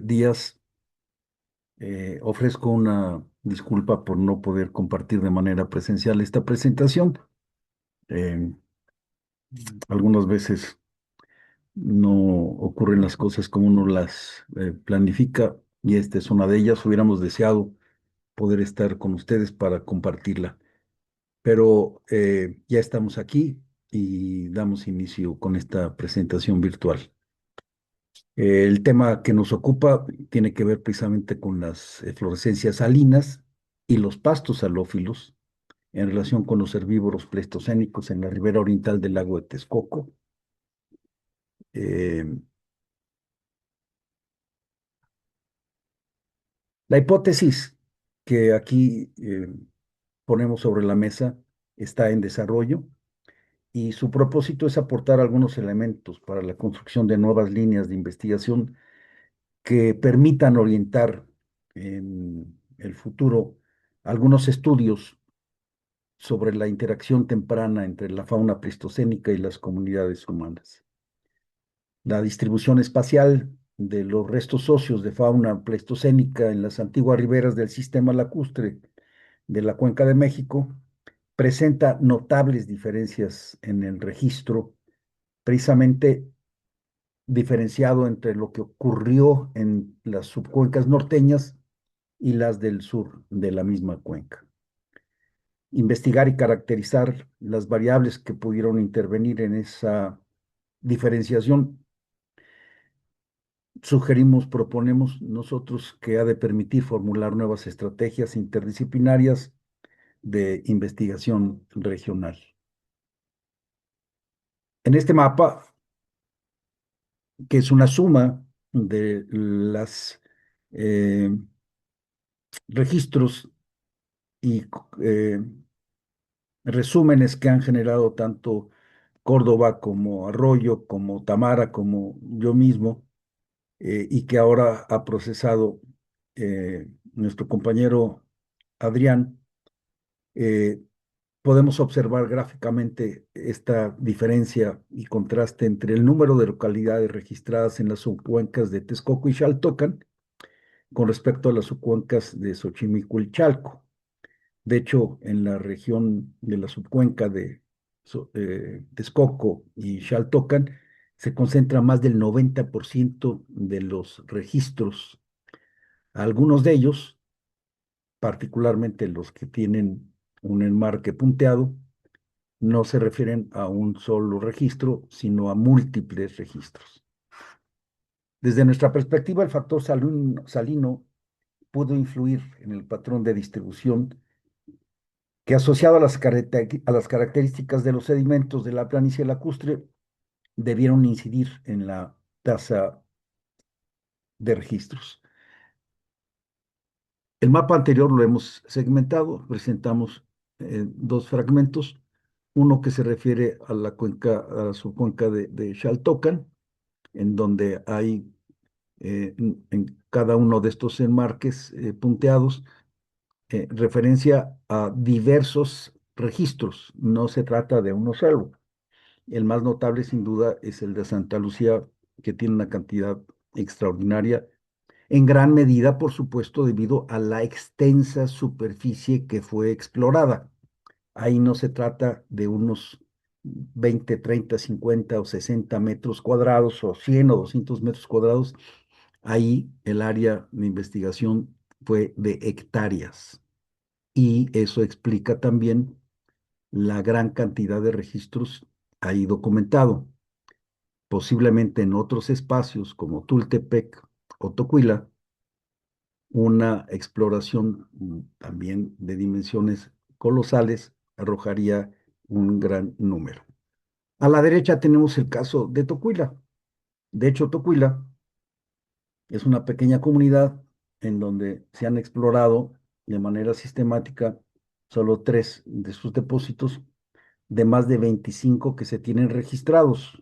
días. Ofrezco una disculpa por no poder compartir de manera presencial esta presentación. Eh, Algunas veces no ocurren las cosas como uno las planifica y esta es una de ellas. Hubiéramos deseado poder estar con ustedes para compartirla, pero ya estamos aquí y damos inicio con esta presentación virtual. El tema que nos ocupa tiene que ver precisamente con las eflorescencias salinas y los pastos halófilos en relación con los herbívoros pleistocénicos en la ribera oriental del lago de Texcoco. Eh, la hipótesis que aquí ponemos sobre la mesa está en desarrollo y su propósito es aportar algunos elementos para la construcción de nuevas líneas de investigación que permitan orientar en el futuro algunos estudios sobre la interacción temprana entre la fauna pleistocénica y las comunidades humanas. La distribución espacial de los restos óseos de fauna pleistocénica en las antiguas riberas del sistema lacustre de la Cuenca de México presenta notables diferencias en el registro, precisamente diferenciado entre lo que ocurrió en las subcuencas norteñas y las del sur de la misma cuenca. Investigar y caracterizar las variables que pudieron intervenir en esa diferenciación, proponemos nosotros que ha de permitir formular nuevas estrategias interdisciplinarias de investigación regional. En este mapa, que es una suma de los registros y resúmenes que han generado tanto Córdoba como Arroyo, como Tamara, como yo mismo, y que ahora ha procesado nuestro compañero Adrián, eh, podemos observar gráficamente esta diferencia y contraste entre el número de localidades registradas en las subcuencas de Texcoco y Xaltocan con respecto a las subcuencas de Xochimilco y Chalco. De hecho, en la región de la subcuenca de Texcoco y Xaltocan se concentra más del 90% de los registros. Algunos de ellos, particularmente los que tienen un enmarque punteado, no se refieren a un solo registro, sino a múltiples registros. Desde nuestra perspectiva, el factor salino pudo influir en el patrón de distribución que, asociado a las características de los sedimentos de la planicie lacustre, debieron incidir en la tasa de registros. El mapa anterior lo hemos segmentado, presentamos dos fragmentos, uno que se refiere a la cuenca, a la subcuenca de Xaltocan, en donde hay en cada uno de estos enmarques punteados referencia a diversos registros, no se trata de uno solo. El más notable, sin duda, es el de Santa Lucía, que tiene una cantidad extraordinaria, en gran medida, por supuesto, debido a la extensa superficie que fue explorada. Ahí no se trata de unos 20, 30, 50 o 60 metros cuadrados o 100 o 200 metros cuadrados. Ahí el área de investigación fue de hectáreas y eso explica también la gran cantidad de registros ahí documentado. Posiblemente en otros espacios como Tultepec o Tocuila, una exploración también de dimensiones colosales arrojaría un gran número. A la derecha tenemos el caso de Tocuila. De hecho, Tocuila es una pequeña comunidad en donde se han explorado de manera sistemática solo 3 de sus depósitos de más de 25 que se tienen registrados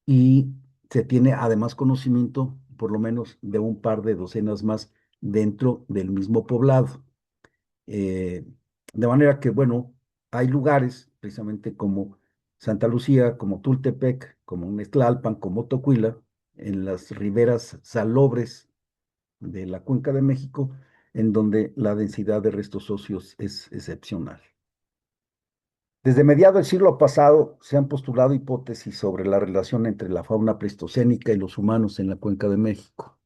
y se tiene además conocimiento por lo menos de un par de docenas más dentro del mismo poblado. Eh, de manera que, bueno, hay lugares precisamente como Santa Lucía, como Tultepec, como Nextlalpan, como Tocuila, en las riberas salobres de la Cuenca de México, en donde la densidad de restos óseos es excepcional. Desde mediados del siglo pasado se han postulado hipótesis sobre la relación entre la fauna pleistocénica y los humanos en la Cuenca de México.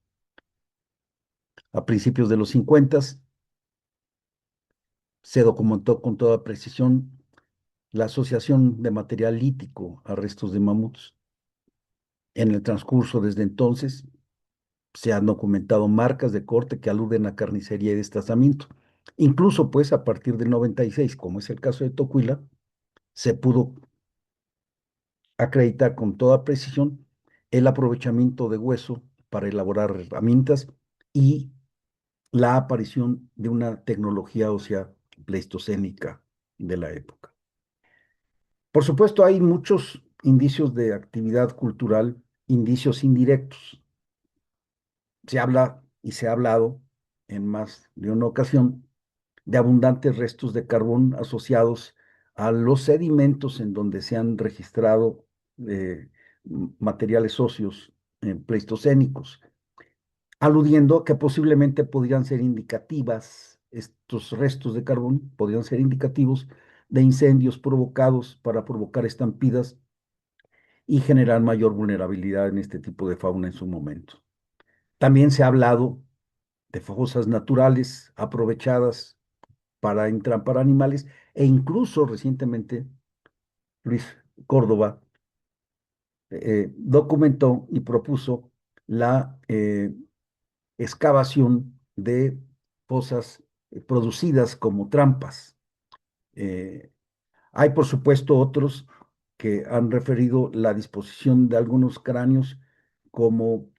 A principios de los 50 se documentó con toda precisión la asociación de material lítico a restos de mamuts. En el transcurso desde entonces se han documentado marcas de corte que aluden a carnicería y destazamiento. Incluso, pues, a partir del 96, como es el caso de Tocuila, se pudo acreditar con toda precisión el aprovechamiento de hueso para elaborar herramientas y la aparición de una tecnología ósea pleistocénica de la época. Por supuesto, hay muchos indicios de actividad cultural, indicios indirectos. Se habla y se ha hablado en más de una ocasión de abundantes restos de carbón asociados a los sedimentos en donde se han registrado materiales óseos pleistocénicos, aludiendo a que posiblemente podrían ser indicativas, estos restos de carbón podrían ser indicativos de incendios provocados para provocar estampidas y generar mayor vulnerabilidad en este tipo de fauna en su momento. También se ha hablado de fosas naturales aprovechadas para entrampar animales e incluso recientemente Luis Córdoba documentó y propuso la excavación de fosas producidas como trampas. Eh, Hay, por supuesto, otros que han referido la disposición de algunos cráneos como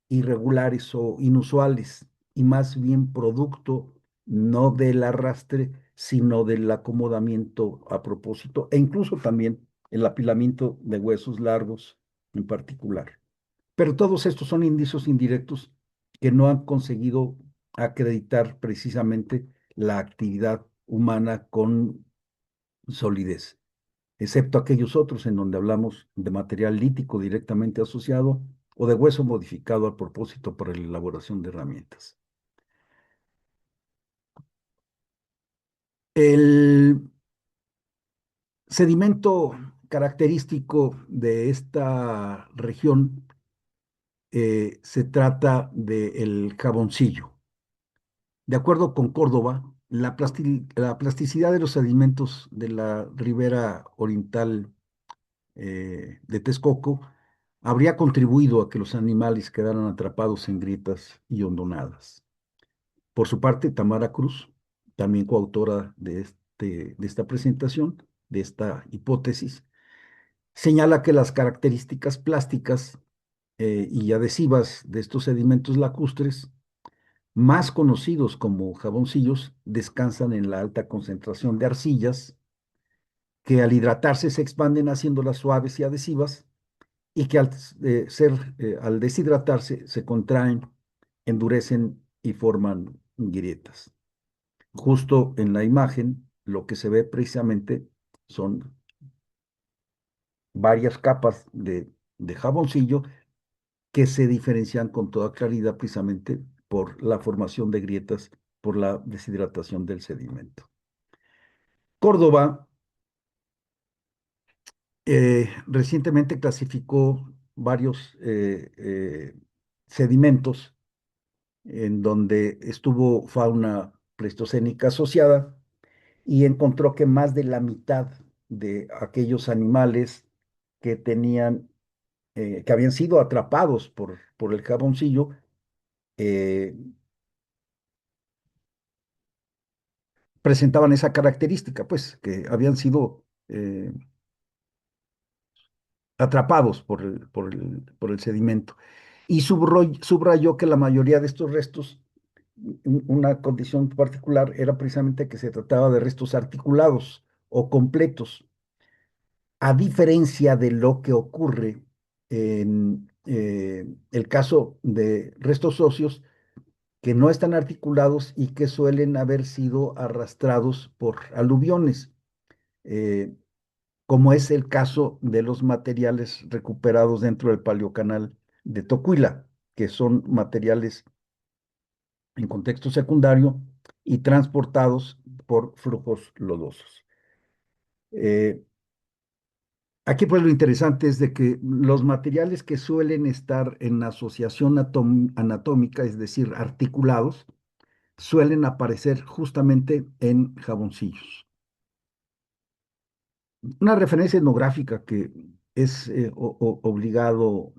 irregulares o inusuales, y más bien producto no del arrastre, sino del acomodamiento a propósito, e incluso también el apilamiento de huesos largos en particular. Pero todos estos son indicios indirectos que no han conseguido acreditar precisamente la actividad humana con solidez, excepto aquellos otros en donde hablamos de material lítico directamente asociado o de hueso modificado a propósito para la elaboración de herramientas. El sedimento característico de esta región se trata del jaboncillo. De acuerdo con Córdoba, la plasticidad de los sedimentos de la ribera oriental de Texcoco habría contribuido a que los animales quedaran atrapados en grietas y hondonadas. Por su parte, Tamara Cruz, también coautora de esta presentación, de esta hipótesis, señala que las características plásticas y adhesivas de estos sedimentos lacustres, más conocidos como jaboncillos, descansan en la alta concentración de arcillas que al hidratarse se expanden haciéndolas suaves y adhesivas y que al deshidratarse se contraen, endurecen y forman grietas. Justo en la imagen, lo que se ve precisamente son varias capas de jaboncillo que se diferencian con toda claridad precisamente por la formación de grietas, por la deshidratación del sedimento. Córdoba recientemente clasificó varios sedimentos en donde estuvo fauna pleistocénica asociada y encontró que más de la mitad de aquellos animales que tenían, que habían sido atrapados por el jaboncillo, eh, presentaban esa característica, pues, que habían sido atrapados por el sedimento. Y subrayó que la mayoría de estos restos, una condición particular era precisamente que se trataba de restos articulados o completos, a diferencia de lo que ocurre en el caso de restos óseos que no están articulados y que suelen haber sido arrastrados por aluviones, eh, como es el caso de los materiales recuperados dentro del paleocanal de Tocuila, que son materiales en contexto secundario y transportados por flujos lodosos. Eh, Aquí pues lo interesante es de que los materiales que suelen estar en asociación anatómica, es decir, articulados, suelen aparecer justamente en jaboncillos. Una referencia etnográfica que es obligado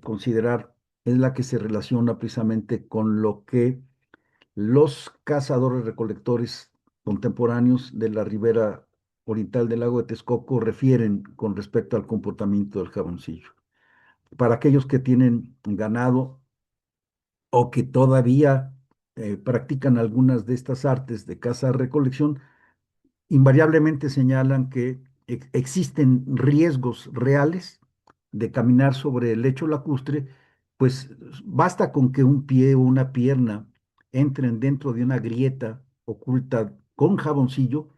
considerar es la que se relaciona precisamente con lo que los cazadores recolectores contemporáneos de la ribera oriental del lago de Texcoco refieren con respecto al comportamiento del jaboncillo. Para aquellos que tienen ganado o que todavía practican algunas de estas artes de caza-recolección, invariablemente señalan que existen riesgos reales de caminar sobre el lecho lacustre, pues basta con que un pie o una pierna entren dentro de una grieta oculta con jaboncillo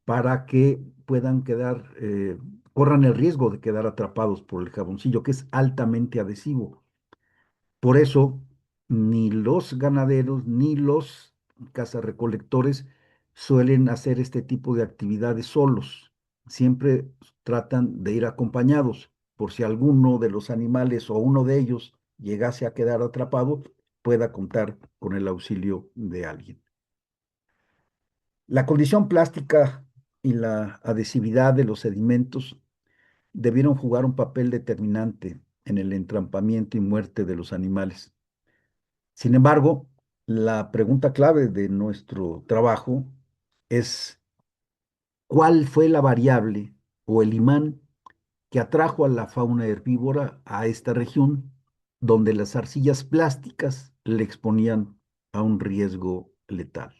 para que puedan quedar, corran el riesgo de quedar atrapados por el jaboncillo, que es altamente adhesivo. Por eso, ni los ganaderos ni los cazarrecolectores suelen hacer este tipo de actividades solos. Siempre tratan de ir acompañados, por si alguno de los animales o uno de ellos llegase a quedar atrapado, pueda contar con el auxilio de alguien. La condición plástica y la adhesividad de los sedimentos debieron jugar un papel determinante en el entrampamiento y muerte de los animales. Sin embargo, la pregunta clave de nuestro trabajo es ¿cuál fue la variable o el imán que atrajo a la fauna herbívora a esta región donde las arcillas plásticas le exponían a un riesgo letal?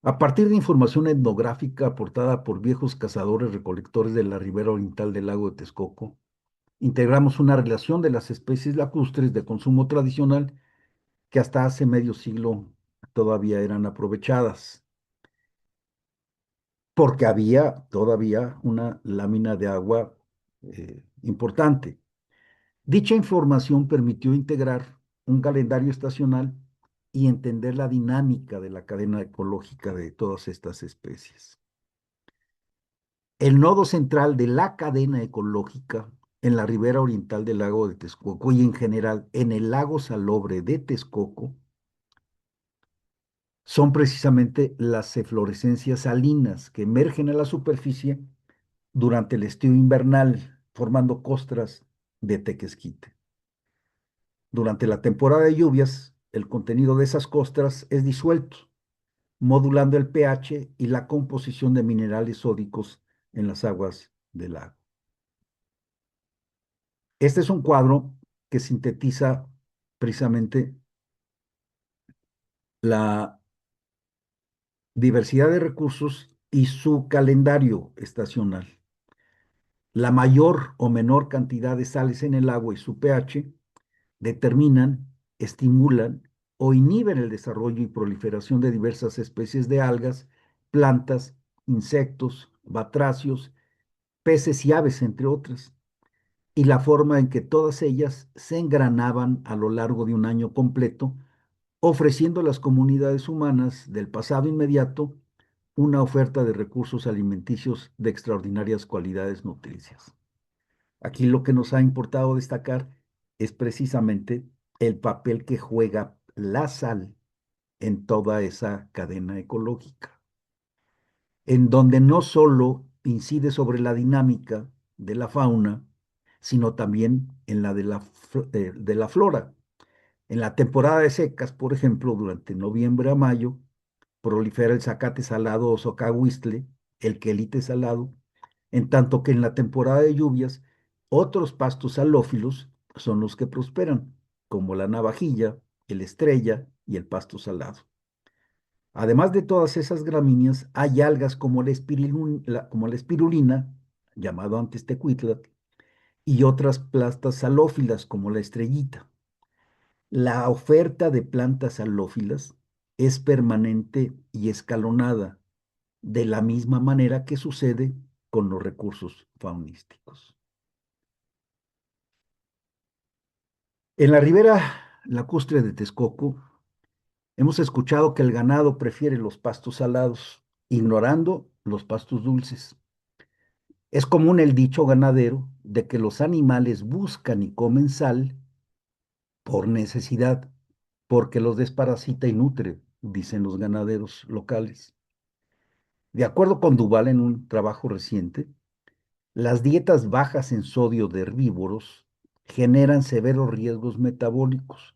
A partir de información etnográfica aportada por viejos cazadores recolectores de la ribera oriental del lago de Texcoco, integramos una relación de las especies lacustres de consumo tradicional que hasta hace medio siglo todavía eran aprovechadas, porque había todavía una lámina de agua importante. Dicha información permitió integrar un calendario estacional y entender la dinámica de la cadena ecológica de todas estas especies. El nodo central de la cadena ecológica en la ribera oriental del lago de Texcoco y en general en el lago salobre de Texcoco son precisamente las eflorescencias salinas que emergen a la superficie durante el estío invernal, formando costras de tequesquite. Durante la temporada de lluvias, el contenido de esas costras es disuelto, modulando el pH y la composición de minerales sódicos en las aguas del lago. Este es un cuadro que sintetiza precisamente la diversidad de recursos y su calendario estacional. La mayor o menor cantidad de sales en el agua y su pH determinan, estimulan o inhiben el desarrollo y proliferación de diversas especies de algas, plantas, insectos, batracios, peces y aves, entre otras, y la forma en que todas ellas se engranaban a lo largo de un año completo, ofreciendo a las comunidades humanas del pasado inmediato una oferta de recursos alimenticios de extraordinarias cualidades nutricias. Aquí lo que nos ha importado destacar es precisamente el papel que juega la sal en toda esa cadena ecológica, en donde no solo incide sobre la dinámica de la fauna, sino también en la de la flora. En la temporada de secas, por ejemplo, durante noviembre a mayo, prolifera el zacate salado o socahuistle, el quelite salado, en tanto que en la temporada de lluvias, otros pastos halófilos son los que prosperan, como la navajilla, el estrella y el pasto salado. Además de todas esas gramíneas, hay algas como la espirulina, llamado antes tecuitlatl, y otras plantas halófilas como la estrellita. La oferta de plantas halófilas es permanente y escalonada, de la misma manera que sucede con los recursos faunísticos. En la ribera lacustre de Texcoco, hemos escuchado que el ganado prefiere los pastos salados, ignorando los pastos dulces. Es común el dicho ganadero de que los animales buscan y comen sal por necesidad, porque los desparasita y nutre, dicen los ganaderos locales. De acuerdo con Duval en un trabajo reciente, las dietas bajas en sodio de herbívoros generan severos riesgos metabólicos,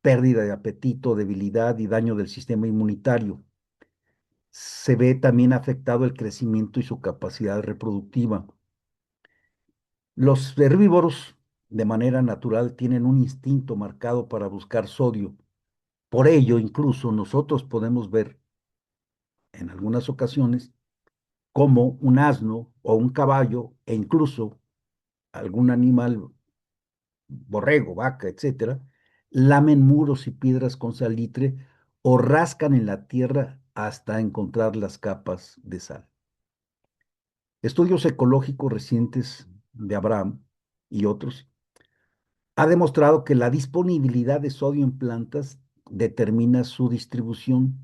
pérdida de apetito, debilidad y daño del sistema inmunitario. Se ve también afectado el crecimiento y su capacidad reproductiva. Los herbívoros, de manera natural, tienen un instinto marcado para buscar sodio. Por ello, incluso nosotros podemos ver en algunas ocasiones cómo un asno o un caballo e incluso algún animal, borrego, vaca, etcétera, lamen muros y piedras con salitre o rascan en la tierra hasta encontrar las capas de sal. Estudios ecológicos recientes de Abraham y otros ha demostrado que la disponibilidad de sodio en plantas determina su distribución,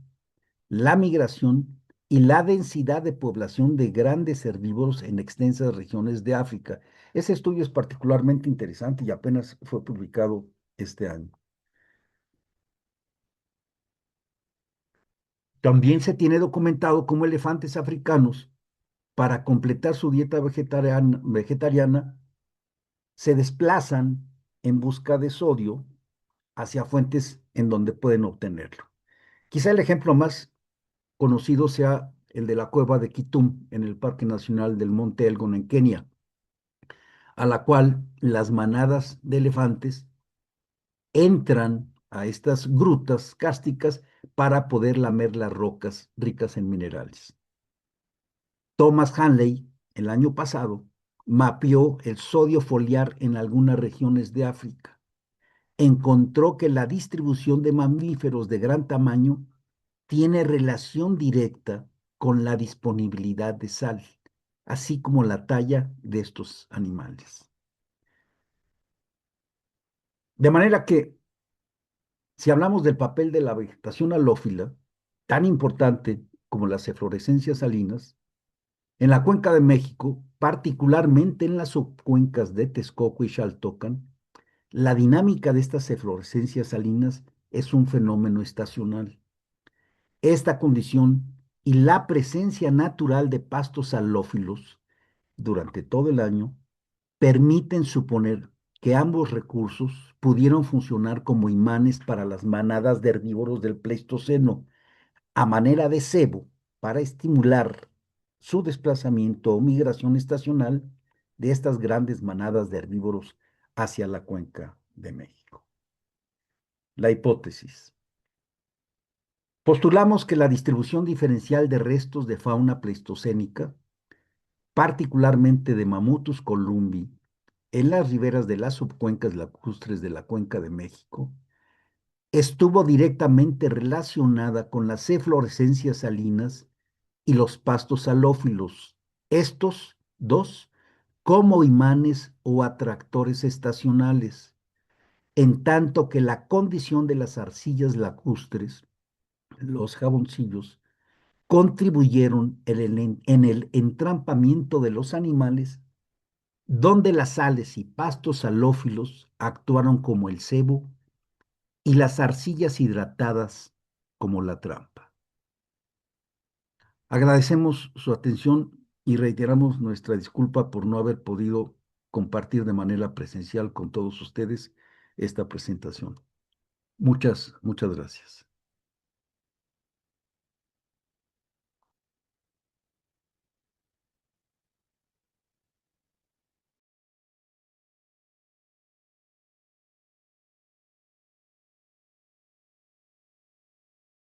la migración y la densidad de población de grandes herbívoros en extensas regiones de África. Ese estudio es particularmente interesante y apenas fue publicado este año. También se tiene documentado cómo elefantes africanos, para completar su dieta vegetariana, se desplazan en busca de sodio hacia fuentes en donde pueden obtenerlo. Quizá el ejemplo más conocido sea el de la cueva de Kitum en el Parque Nacional del Monte Elgon en Kenia, a la cual las manadas de elefantes entran a estas grutas cársticas para poder lamer las rocas ricas en minerales. Thomas Hanley, el año pasado, mapeó el sodio foliar en algunas regiones de África. Encontró que la distribución de mamíferos de gran tamaño tiene relación directa con la disponibilidad de sal, así como la talla de estos animales. De manera que, si hablamos del papel de la vegetación halófila, tan importante como las eflorescencias salinas, en la cuenca de México, particularmente en las subcuencas de Texcoco y Xaltocan, la dinámica de estas eflorescencias salinas es un fenómeno estacional. Esta condición y la presencia natural de pastos halófilos durante todo el año permiten suponer que ambos recursos pudieron funcionar como imanes para las manadas de herbívoros del Pleistoceno, a manera de cebo, para estimular su desplazamiento o migración estacional de estas grandes manadas de herbívoros hacia la cuenca de México. La hipótesis. Postulamos que la distribución diferencial de restos de fauna pleistocénica, particularmente de Mamutus columbi, en las riberas de las subcuencas lacustres de la Cuenca de México, estuvo directamente relacionada con las eflorescencias salinas y los pastos halófilos, estos dos como imanes o atractores estacionales, en tanto que la condición de las arcillas lacustres, los jaboncillos, contribuyeron en el entrampamiento de los animales, donde las sales y pastos halófilos actuaron como el cebo y las arcillas hidratadas como la trampa. Agradecemos su atención y reiteramos nuestra disculpa por no haber podido compartir de manera presencial con todos ustedes esta presentación. Muchas gracias.